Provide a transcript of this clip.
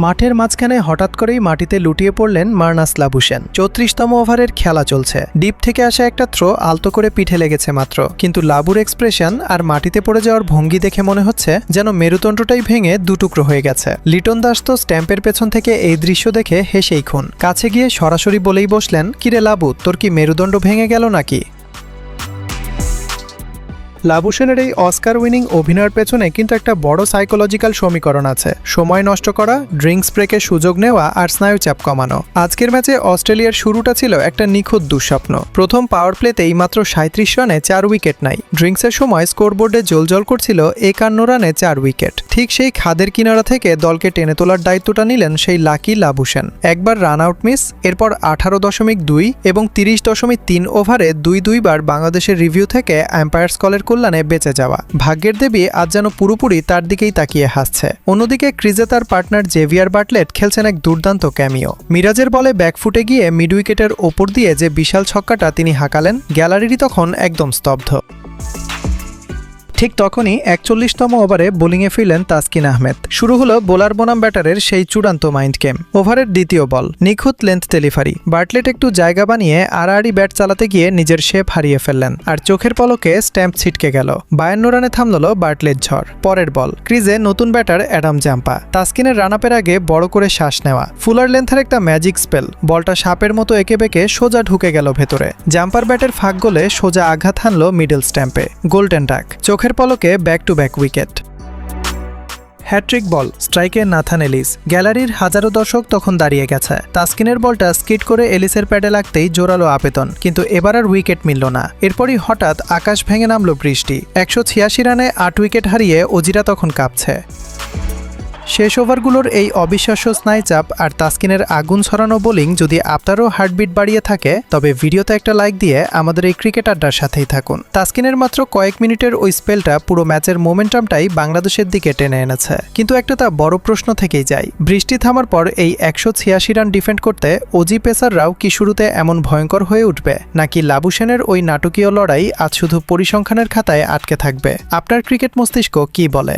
মাঠের মাঝখানে হঠাৎ করেই মাটিতে লুটিয়ে পড়লেন মার্নাস লাবুশেন। 34তম ওভারের খেলা চলছে। ডিপ থেকে আসা একটা থ্রো আলতো করে পিঠে লেগেছে মাত্র, কিন্তু লাবুর এক্সপ্রেশন আর মাটিতে পড়ে যাওয়ার ভঙ্গি দেখে মনে হচ্ছে যেন মেরুদণ্ডটাই ভেঙে দুটুকরো হয়ে গেছে। লিটন দাস তো স্ট্যাম্পের পেছন থেকে এই দৃশ্য দেখে হেসেই খুন। কাছে গিয়ে সরাসরি বলেই বসলেন, কিরে লাবু, তোর কি মেরুদণ্ড ভেঙে গেল নাকি? লাবুশেনের এই অস্কার উইনিং অভিনয়ের পেছনে কিন্তু একটা বড় সাইকোলজিক্যাল সমীকরণ আছে। সময় নষ্ট করা, ড্রিঙ্কস ব্রেকের সুযোগ নেওয়া আর স্নায়ুচাপ কমানো। আজকের ম্যাচে অস্ট্রেলিয়ার শুরুটা ছিল একটা নিখুঁত দুঃস্বপ্ন। প্রথম পাওয়ার প্লেতেই মাত্র 37 রানে 4 উইকেট নাই। ড্রিঙ্কসের সময় স্কোরবোর্ডে জ্বলজ্বল করছিল 51 রানে 4 উইকেট। ঠিক সেই খাদের কিনারা থেকে দলকে টেনে তোলার দায়িত্বটা নিলেন সেই লাকি লাবুশেন। একবার রান আউট মিস, এরপর 18.2 এবং 30.3 ওভারে দুইবার বাংলাদেশের রিভিউ থেকে আম্পায়ার্স কলের কল্যাণে বেঁচে যাওয়া। ভাগ্যের দেবী আজ যেন পুরোপুরি তার দিকেই তাকিয়ে হাসছে। অন্যদিকে ক্রিজে তার পার্টনার জেভিয়ার বাটলেট খেলছেন এক দুর্দান্ত ক্যামিও। মিরাজের বলে ব্যাকফুটে গিয়ে মিড উইকেটের ওপর দিয়ে যে বিশাল ছক্কাটা তিনি হাঁকালেন, গ্যালারিরই তখন একদম স্তব্ধ। ঠিক তখনই 41তম ওভারে বোলিংয়ে ফিরলেন তাসকিন আহমেদ। শুরু হলো বোলার বনাম ব্যাটারের সেই চূড়ান্ত মাইন্ড গেম। ওভারের দ্বিতীয় বল, নিখুঁত লেন্থ ডেলিভারি। বাটলেট একটু জায়গা বানিয়ে আড়াআড়ি ব্যাট চালাতে গিয়ে নিজের শেপ হারিয়ে ফেললেন, আর চোখের পলকে স্ট্যাম্প ছিটকে গেল। 52 রানে থামল বাটলেট ঝড়। পরের বল, ক্রিজে নতুন ব্যাটার অ্যাডাম জাম্পা। তাসকিনের রান আপের আগে বড় করে শ্বাস নেওয়া। ফুলার লেন্থের একটা ম্যাজিক স্পেল। বলটা সাপের মতো এঁকে বেঁকে সোজা ঢুকে গেল ভেতরে। জাম্পার ব্যাটের ফাঁক গোলে সোজা আঘাত হানল মিডল স্ট্যাম্পে। Golden duck. চোখের পলকে back to back wicket. Hattrick ball, স্ট্রাইকে নাথান এলিস। গ্যালারির হাজারো দর্শক তখন দাঁড়িয়ে গেছে। তাসকিনের বলটা স্কিড করে এলিসের প্যাডে লাগতেই জোরালো আবেদন, কিন্তু এবার আর উইকেট মিলল না। এরপরই হঠাৎ আকাশ ভেঙে নামল বৃষ্টি। 186 রানে 8 উইকেট হারিয়ে অজিরা তখন কাঁপছে। শেষ ওভারগুলোর এই অবিশ্বাস্য স্নায়ুচাপ আর তাসকিনের আগুন ছড়ানো বোলিং যদি আপনারও হার্টবিট বাড়িয়ে থাকে, তবে ভিডিওতে একটা লাইক দিয়ে আমাদের এই ক্রিকেট আড্ডার সাথেই থাকুন। তাসকিনের মাত্র কয়েক মিনিটের ওই স্পেলটা পুরো ম্যাচের মোমেন্টামটাই বাংলাদেশের দিকে টেনে এনেছে। কিন্তু একটা তা বড় প্রশ্ন থেকেই যায়, বৃষ্টি থামার পর এই 186 রান ডিফেন্ড করতে অজি পেসাররাও কি শুরুতে এমন ভয়ঙ্কর হয়ে উঠবে, নাকি লাবুশেনের ওই নাটকীয় লড়াই আজ শুধু পরিসংখ্যানের খাতায় আটকে থাকবে? আপনার ক্রিকেট মস্তিষ্ক কি বলে?